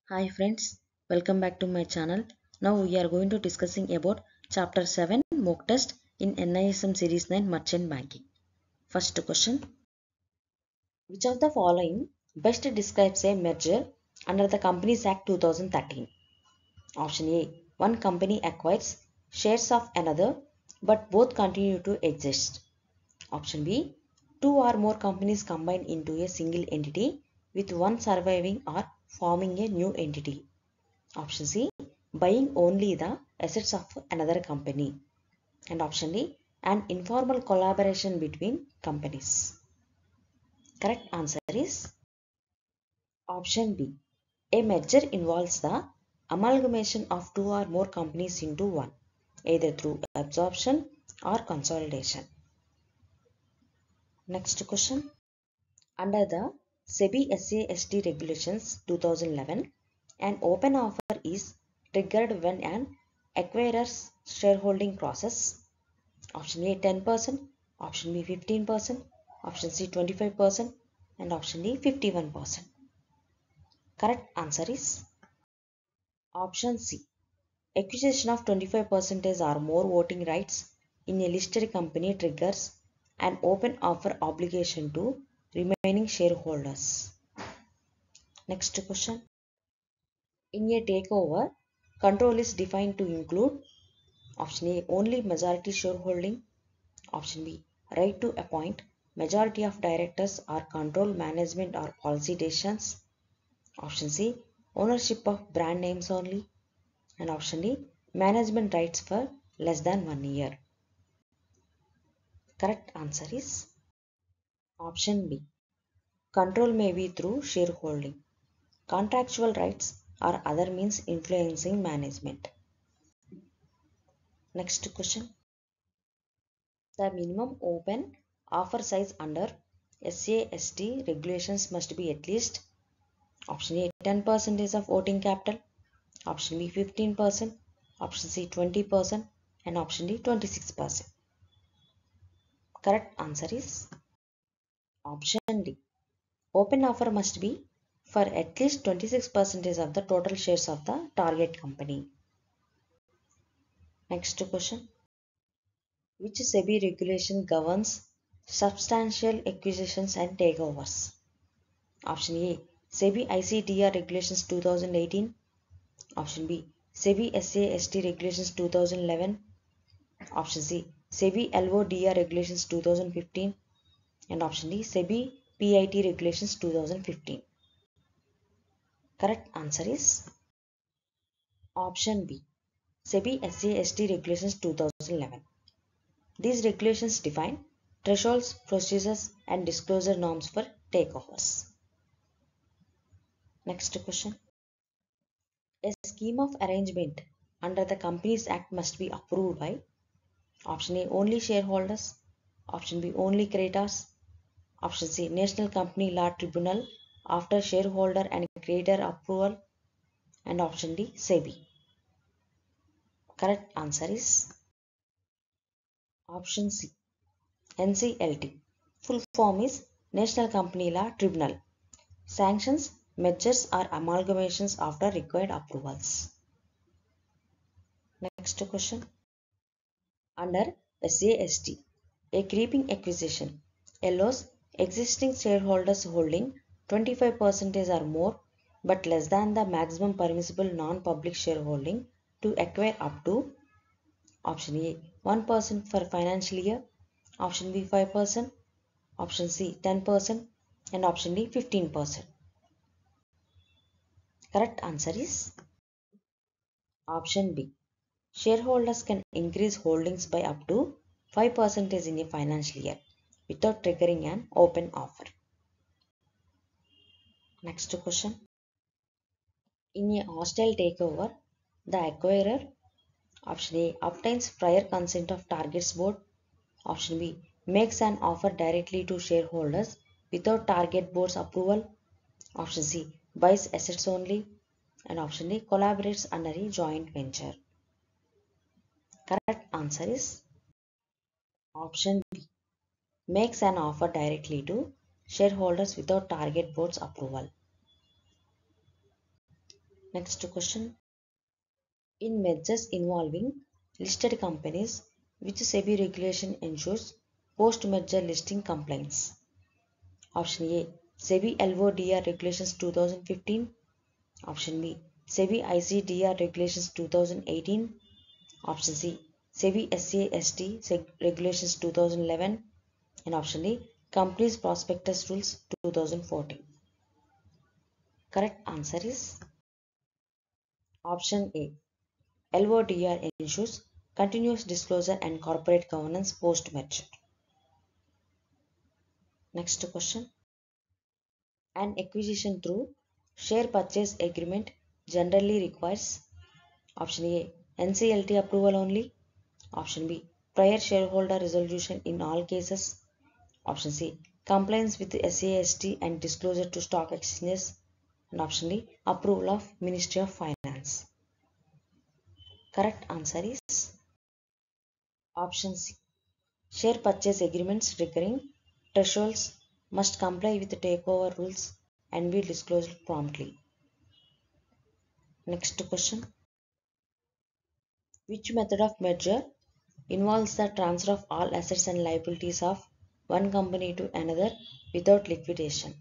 Hi friends, welcome back to my channel. Now we are going to discussing about chapter 7 mock test in NISM series 9 merchant banking. First question. Which of the following best describes a merger under the Companies Act 2013? Option A. One company acquires shares of another but both continue to exist. Option B. Two or more companies combine into a single entity with one surviving or forming a new entity. Option C. Buying only the assets of another company. And option D. An informal collaboration between companies. Correct answer is option B. A merger involves the amalgamation of two or more companies into one, either through absorption or consolidation. Next question. Under the SEBI SAST regulations 2011, an open offer is triggered when an acquirer's shareholding crosses option A 10%, option B 15%, option C 25%, and option D 51%. Correct answer is option C. Acquisition of 25% or more voting rights in a listed company triggers an open offer obligation to remaining shareholders. Next question. In a takeover, control is defined to include option A only majority shareholding, option B right to appoint majority of directors or control management or policy decisions, option C ownership of brand names only, and option D management rights for less than 1 year. Correct answer is option B. Control may be through shareholding, contractual rights, or other means influencing management. Next question. The minimum open offer size under SAST regulations must be at least option A 10% of voting capital, option B 15%, option C 20%, and option D 26%. Correct answer is option D. Open offer must be for at least 26% of the total shares of the target company. Next question. Which SEBI regulation governs substantial acquisitions and takeovers? Option A. SEBI ICTR Regulations 2018. Option B. SEBI SAST Regulations 2011. Option C. SEBI LODR Regulations 2015. And option D. SEBI PIT Regulations 2015. Correct answer is option B. SEBI SAST Regulations 2011. These regulations define thresholds, procedures, and disclosure norms for takeovers. Next question. A scheme of arrangement under the Companies Act must be approved by option A only shareholders, option B only creditors, option C National Company Law Tribunal after shareholder and creditor approval, and option D SEBI. Correct answer is option C NCLT. Full form is National Company Law Tribunal. Sanctions mergers or amalgamations after required approvals. Next question. Under SAST, a creeping acquisition allows existing shareholders holding 25% or more but less than the maximum permissible non-public shareholding to acquire up to option A 1% for financial year, option B 5%, option C 10%, and option D 15%. Correct answer is option B. Shareholders can increase holdings by up to 5% in a financial year without triggering an open offer. Next question. In a hostile takeover, the acquirer option A obtains prior consent of target's board, option B makes an offer directly to shareholders without target board's approval, option C buys assets only, and option D collaborates under a joint venture. Correct answer is option B makes an offer directly to shareholders without target board's approval. Next question. In mergers involving listed companies, which SEBI regulation ensures post-merger listing compliance? Option A. SEBI LODR Regulations 2015. Option B. SEBI ICDR Regulations 2018. Option C. SEBI SAST Regulations 2011. And option D. Companies Prospectus Rules 2014. Correct answer is option A. LODR ensures continuous disclosure and corporate governance post-merger. Next question. An acquisition through share purchase agreement generally requires option A. NCLT approval only. Option B. Prior shareholder resolution in all cases. Option C. Compliance with the SAST and disclosure to stock exchanges. And option D. Approval of Ministry of Finance. Correct answer is option C. Share purchase agreements triggering thresholds must comply with the takeover rules and be disclosed promptly. Next question. Which method of merger involves the transfer of all assets and liabilities of one company to another without liquidation?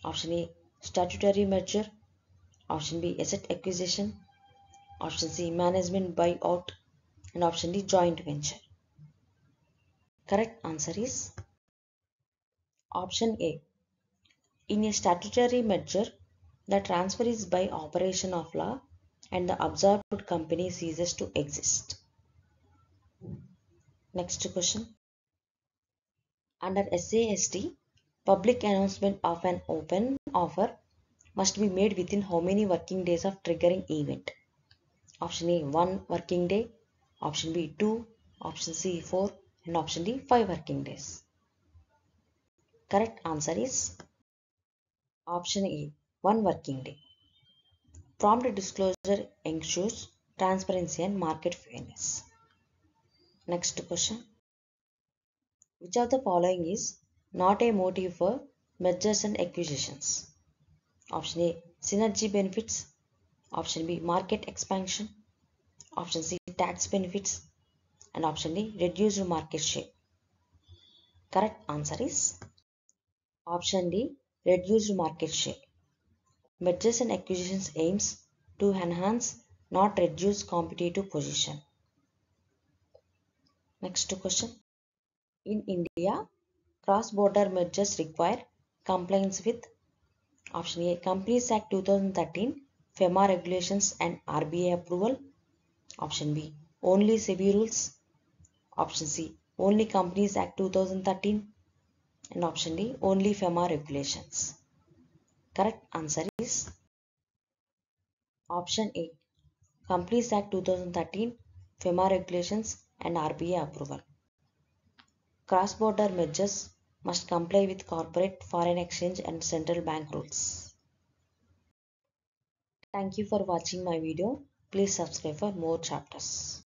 Option A. Statutory merger. Option B. Asset acquisition. Option C. Management buyout. And option D. Joint venture. Correct answer is option A. In a statutory merger, the transfer is by operation of law and the absorbed company ceases to exist. Next question. Under SAST, public announcement of an open offer must be made within how many working days of triggering event? Option A 1 working day, option B 2, option C 4, and option D 5 working days. Correct answer is option A 1 working day. Prompt disclosure ensures transparency and market fairness. Next question. Which of the following is not a motive for mergers and acquisitions? Option A. Synergy benefits. Option B. Market expansion. Option C. Tax benefits. And option D. Reduced market share. Correct answer is option D. Reduced market share. Mergers and acquisitions aims to enhance, not reduce competitive position. Next question. In India, cross-border mergers require compliance with option A. Companies Act 2013, FEMA regulations and RBI approval. Option B. Only SEBI rules. Option C. Only Companies Act 2013. And option D. Only FEMA regulations. Correct answer is option A. Companies Act 2013, FEMA regulations and RBI approval. Cross-border mergers must comply with corporate, foreign exchange and central bank rules. Thank you for watching my video. Please subscribe for more chapters.